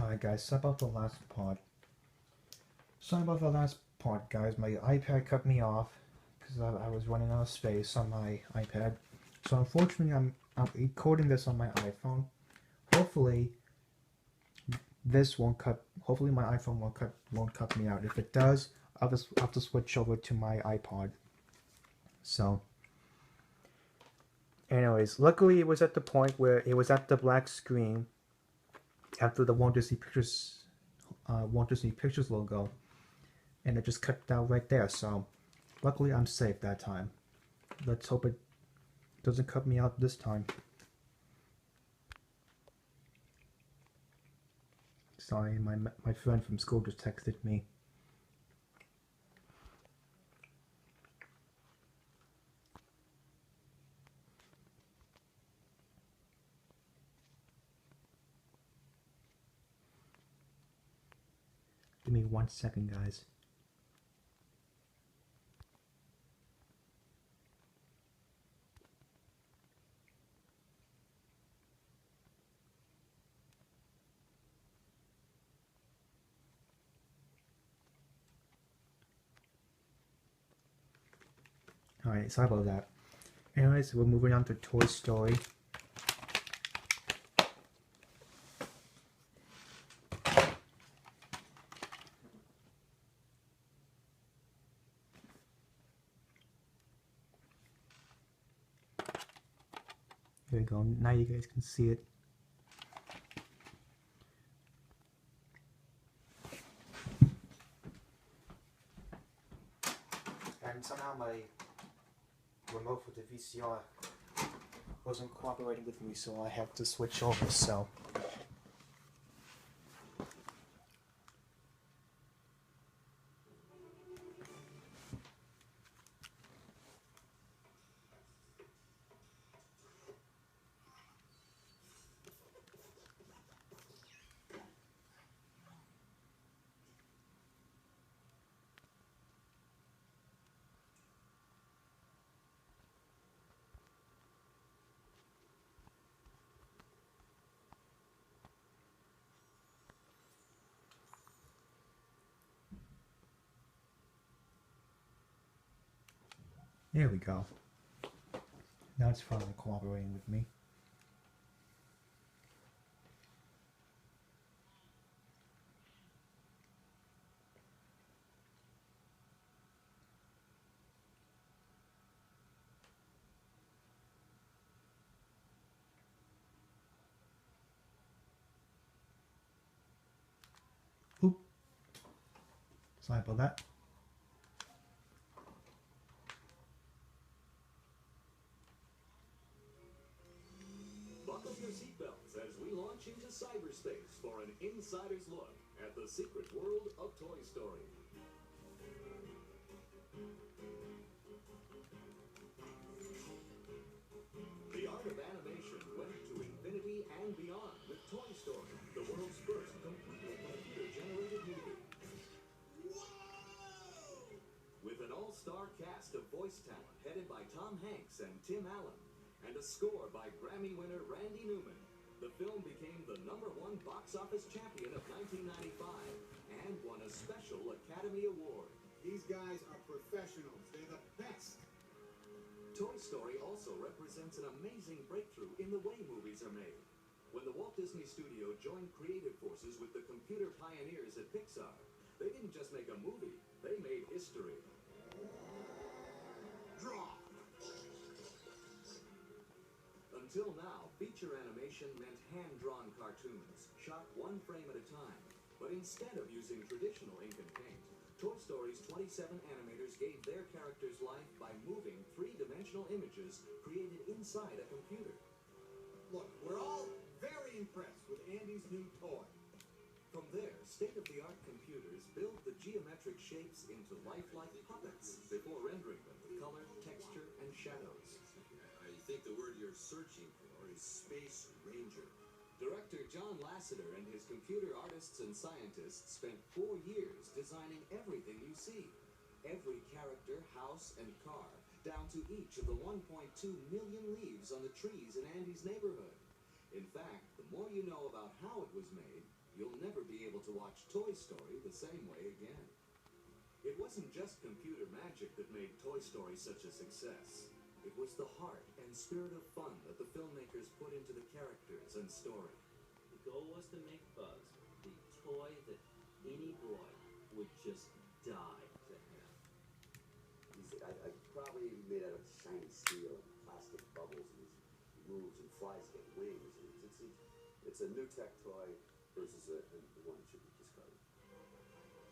Alright guys, sorry about the last part guys, my iPad cut me off because I was running out of space on my iPad. So unfortunately I'm recording this on my iPhone. Hopefully hopefully my iPhone won't cut me out. If it does, I'll just have to switch over to my iPod. So anyways, luckily it was at the point where it was at the black screen after the Walt Disney Pictures logo, and it just cut out right there. So luckily I'm safe that time. Let's hope it doesn't cut me out this time. Sorry, my friend from school just texted me. Give me 1 second, guys. Alright, sorry about that. Anyways, we're moving on to Toy Story. There we go. Now you guys can see it. And somehow my remote for the VCR wasn't cooperating with me, so I have to switch over. So there we go. Now it's finally cooperating with me. Oop. Sorry about that. Buckle your seatbelts as we launch into cyberspace for an insider's look at the secret world of Toy Story. The art of animation went to infinity and beyond with Toy Story, the world's first completely computer-generated movie. With an all-star cast of voice talent headed by Tom Hanks and Tim Allen, and a score by Grammy winner Randy Newman, the film became the #1 box office champion of 1995 and won a special Academy Award. These guys are professionals. They're the best. Toy Story also represents an amazing breakthrough in the way movies are made. When the Walt Disney Studio joined creative forces with the computer pioneers at Pixar, they didn't just make a movie, they made history. Draw. Until now, feature animation meant hand-drawn cartoons, shot one frame at a time. But instead of using traditional ink and paint, Toy Story's 27 animators gave their characters life by moving three-dimensional images created inside a computer. Look, we're all very impressed with Andy's new toy. From there, state-of-the-art computers build the geometric shapes into lifelike puppets before rendering them with color, texture, and shadows. I think the word you're searching for is Space Ranger. Director John Lasseter and his computer artists and scientists spent 4 years designing everything you see. Every character, house, and car, down to each of the 1.2 million leaves on the trees in Andy's neighborhood. In fact, the more you know about how it was made, you'll never to watch Toy Story the same way again. It wasn't just computer magic that made Toy Story such a success. It was the heart and spirit of fun that the filmmakers put into the characters and story. The goal was to make Buzz the toy that any boy would just die to have. I probably made out of shiny steel and plastic bubbles, and he moves and flies, get wings. It's a new tech toy versus the one that should be discarded.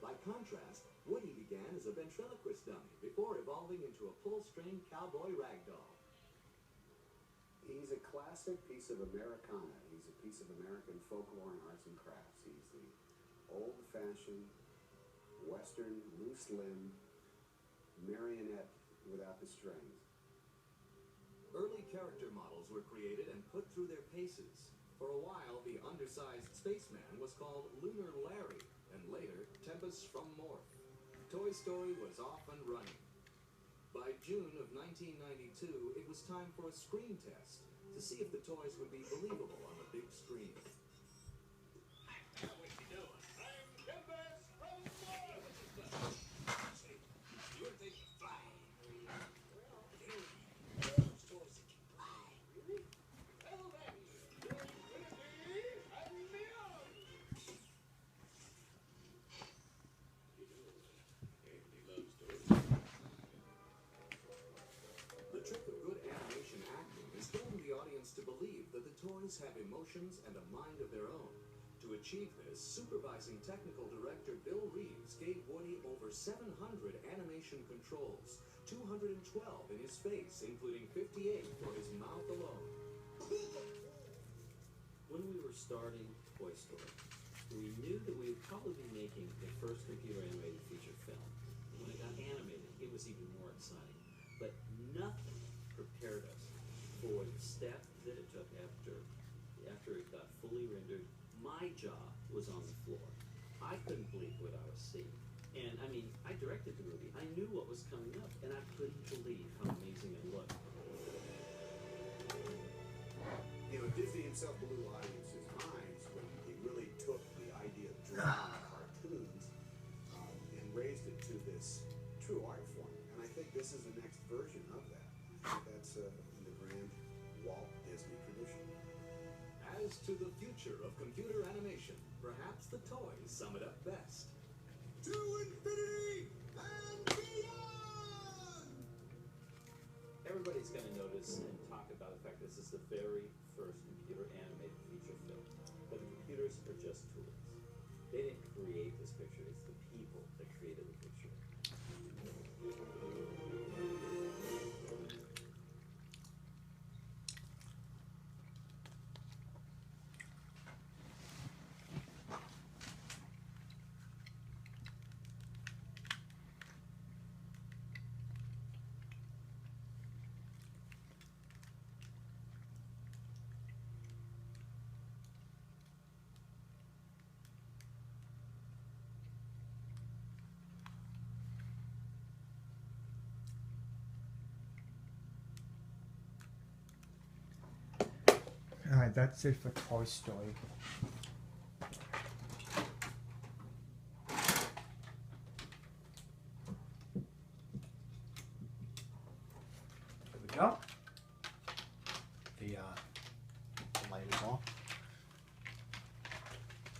By contrast, Woody began as a ventriloquist dummy before evolving into a pull-string cowboy ragdoll. He's a classic piece of Americana. He's a piece of American folklore and arts and crafts. He's the old-fashioned, Western, loose-limbed marionette without the strings. Early character models were created and put through their paces. For a while, the undersized spaceman was called Lunar Larry, and later, Tempest from Morph. Toy Story was off and running. By June of 1992, it was time for a screen test to see if the toys would be believable on the big screen. What you doing? I'm Tempest from Mars. You would think you fly. Well, those toys that can fly. Really? Well, then, you're infinity and beyond. Andy loves toys. The trick of good animation acting is getting the audience to believe that the toys have emotions and a mind of their own. To achieve this, supervising technical director Bill Reeves gave Woody over 700 animation controls, 212 in his face, including 58 for his mouth alone. When we were starting Toy Story, we knew that we would probably be making the first computer animated feature film. When it got animated, it was even more exciting. But nothing prepared us for the step that it took after it got fully rendered. My jaw was on the floor. I couldn't believe what I was seeing. And I mean, I directed the movie. I knew what was coming up, and I couldn't believe how amazing it looked. You know, Disney himself blew audiences' minds when he really took the idea of drawing cartoons and raised it to this true art form. And I think this is the next version of that. I think that's in the grand Walt Disney tradition. As to the future of computer animation, perhaps the toys sum it up best. To infinity and beyond! Everybody's going to notice and talk about the fact this is the very first computer animated feature film. But the computers are just tools. They didn't create this picture. It's the people that created the picture. Alright, that's it for Toy Story. There we go. The light is on.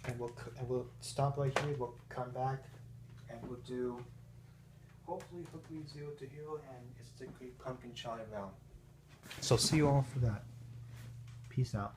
And we'll stop right here. We'll come back and we'll do hopefully Zero to Hero and It's the Great Pumpkin Charlie Brown. So see you all for that. Peace out.